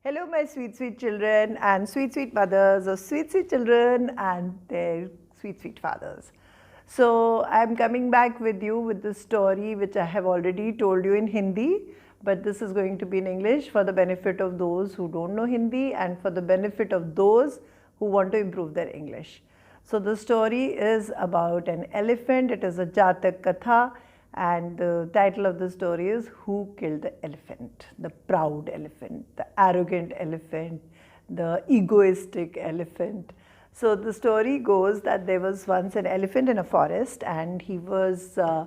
Hello, my sweet, sweet children and sweet mothers of sweet children and their sweet fathers. So, I'm coming back with you with the story which I have already told you in Hindi, but this is going to be in English for the benefit of those who don't know Hindi and for the benefit of those who want to improve their English. So, the story is about an elephant. It is a Jatak Katha. And the title of the story is Who Killed the Elephant? The proud elephant, the arrogant elephant, the egoistic elephant. So the story goes that there was once an elephant in a forest, and he was a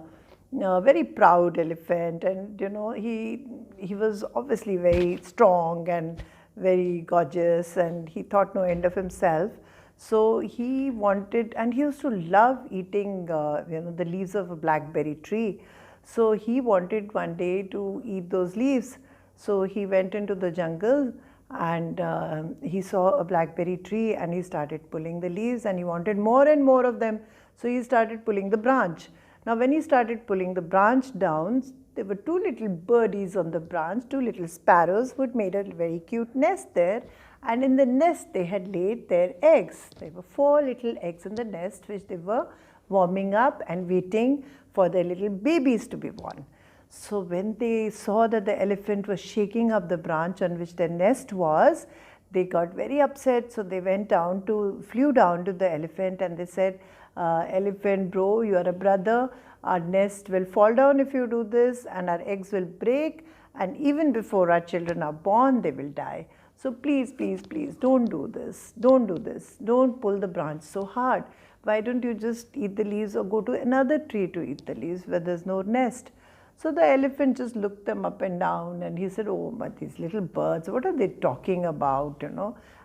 very proud elephant, and he was obviously very strong and very gorgeous, and he thought no end of himself. So he wanted, and he used to love eating, the leaves of a blackberry tree. So he wanted one day to eat those leaves. So he went into the jungle and he saw a blackberry tree and he started pulling the leaves and he wanted more and more of them. So he started pulling the branch. Now when he started pulling the branch down, there were two little birdies on the branch, two little sparrows who had made a very cute nest there. And in the nest they had laid their eggs. There were 4 little eggs in the nest which they were warming up and waiting for their little babies to be born. So when they saw that the elephant was shaking up the branch on which their nest was, they got very upset. So they flew down to the elephant and they said, elephant bro, you are a brother. Our nest will fall down if you do this, and our eggs will break, and even before our children are born, they will die. So please, please, please don't do this. Don't do this. Don't pull the branch so hard. Why don't you just eat the leaves or go to another tree to eat the leaves where there's no nest? So the elephant just looked them up and down and he said, oh, but these little birds, what are they talking about,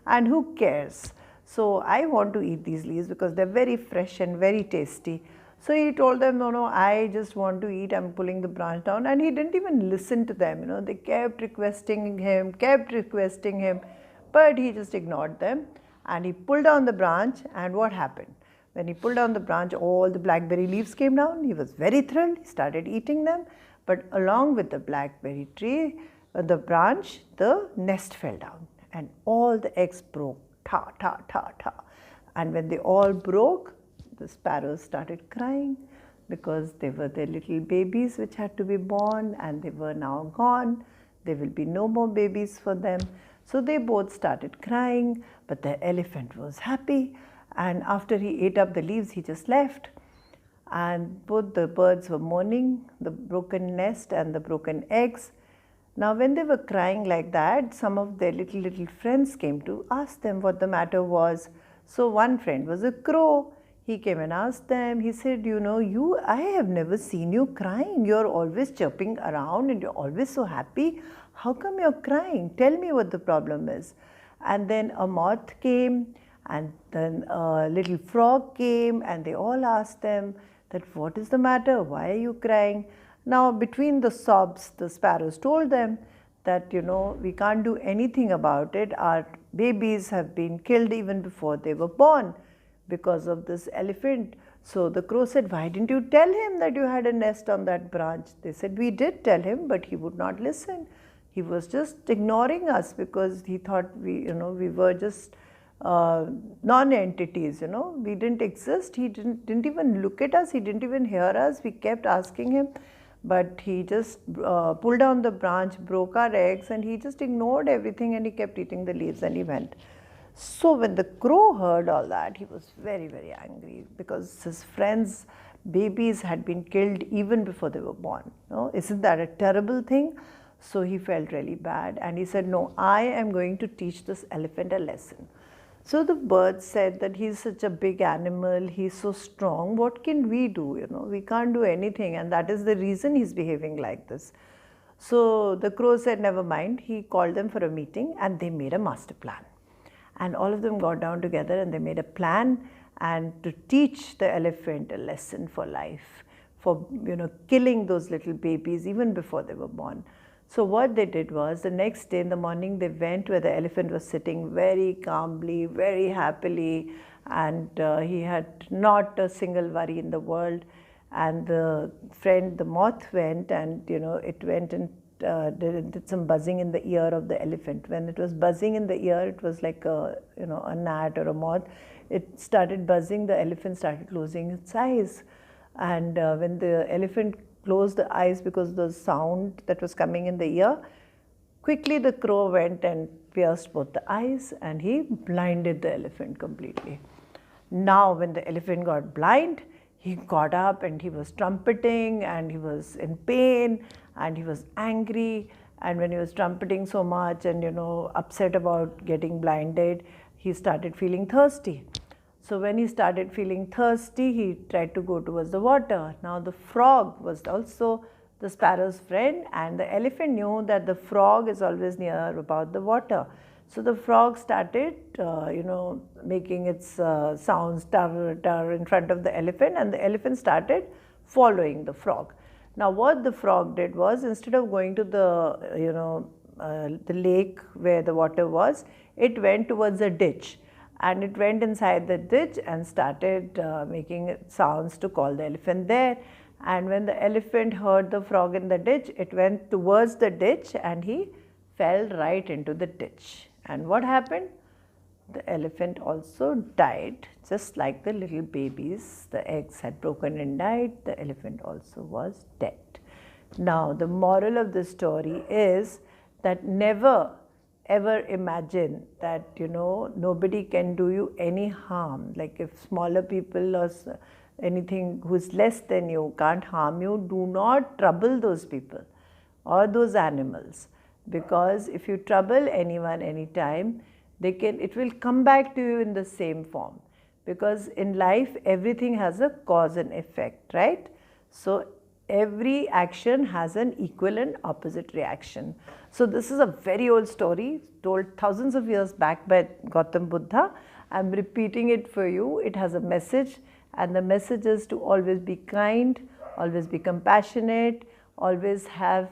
and who cares? So I want to eat these leaves because they're very fresh and very tasty. So he told them, no, I just want to eat, I'm pulling the branch down. And he didn't even listen to them, they kept requesting him, but he just ignored them. And he pulled down the branch, and what happened? When he pulled down the branch, all the blackberry leaves came down. He was very thrilled, he started eating them. But along with the blackberry tree, the branch, the nest fell down. And all the eggs broke, ta, ta, ta, ta. And when they all broke, the sparrows started crying because they were their little babies which had to be born, and they were now gone. There will be no more babies for them. So they both started crying, but the elephant was happy, and after he ate up the leaves, he just left. And both the birds were mourning the broken nest and the broken eggs. Now when they were crying like that, some of their little friends came to ask them what the matter was. So one friend was a crow. He came and asked them, he said, I have never seen you crying. You're always chirping around and you're always so happy. How come you're crying? Tell me what the problem is. And then a moth came, and then a little frog came, and they all asked them that what is the matter? Why are you crying? Now between the sobs, the sparrows told them that, we can't do anything about it. Our babies have been killed even before they were born because of this elephant. So the crow said, why didn't you tell him that you had a nest on that branch? They said, we did tell him, but he would not listen. He was just ignoring us because he thought we were just non-entities, we didn't exist. He didn't even look at us. He didn't even hear us. We kept asking him, but he just pulled down the branch, broke our eggs, and he just ignored everything, and he kept eating the leaves, and he went. So when the crow heard all that, he was very, very angry because his friends' babies had been killed even before they were born. Isn't that a terrible thing? So he felt really bad, and he said, no, I am going to teach this elephant a lesson. So the birds said that he's such a big animal, he's so strong, what can we do? We can't do anything, and that is the reason he's behaving like this. So the crow said, never mind. He called them for a meeting, and they made a master plan. And all of them got down together and they made a plan and to teach the elephant a lesson for life, for killing those little babies even before they were born. So what they did was, the next day in the morning, they went where the elephant was sitting very calmly, very happily, and he had not a single worry in the world. And the moth went, and it went and did some buzzing in the ear of the elephant. When it was buzzing in the ear, it was like a, a gnat or a moth. It started buzzing, the elephant started closing its eyes. And when the elephant closed the eyes because of the sound that was coming in the ear, quickly the crow went and pierced both the eyes and he blinded the elephant completely. Now when the elephant got blind, he got up and he was trumpeting and he was in pain and he was angry, and when he was trumpeting so much and upset about getting blinded, he started feeling thirsty. So when he started feeling thirsty, he tried to go towards the water. Now the frog was also the sparrow's friend, and the elephant knew that the frog is always near about the water. So the frog started, making its sounds tar, tar in front of the elephant, and the elephant started following the frog. Now what the frog did was, instead of going to the, the lake where the water was, it went towards a ditch. And it went inside the ditch and started making sounds to call the elephant there. And when the elephant heard the frog in the ditch, it went towards the ditch and he fell right into the ditch. And what happened? The elephant also died, just like the little babies. The eggs had broken and died. The elephant also was dead. Now, the moral of the story is that never ever imagine that, nobody can do you any harm. Like if smaller people or anything who's less than you can't harm you, do not trouble those people or those animals. Because if you trouble anyone anytime, it will come back to you in the same form. Because in life, everything has a cause and effect, right? So every action has an equal and opposite reaction. So this is a very old story told thousands of years back by Gautam Buddha. I'm repeating it for you. It has a message, and the message is to always be kind, always be compassionate, always have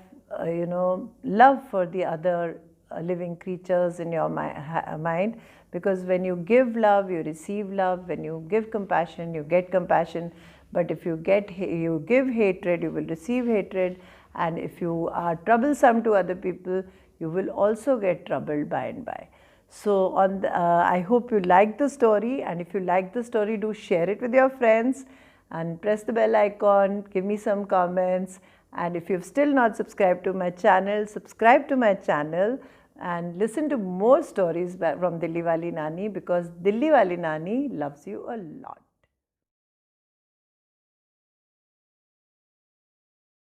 love for the other living creatures in your mind. Because when you give love, you receive love. When you give compassion, you get compassion. But if you give hatred, you will receive hatred. And if you are troublesome to other people, you will also get troubled by and by. So I hope you like the story, and if you like the story, do share it with your friends and press the bell icon, give me some comments. And if you've still not subscribed to my channel, subscribe to my channel and listen to more stories from Dilliwalinani, because Dilliwalinani loves you a lot.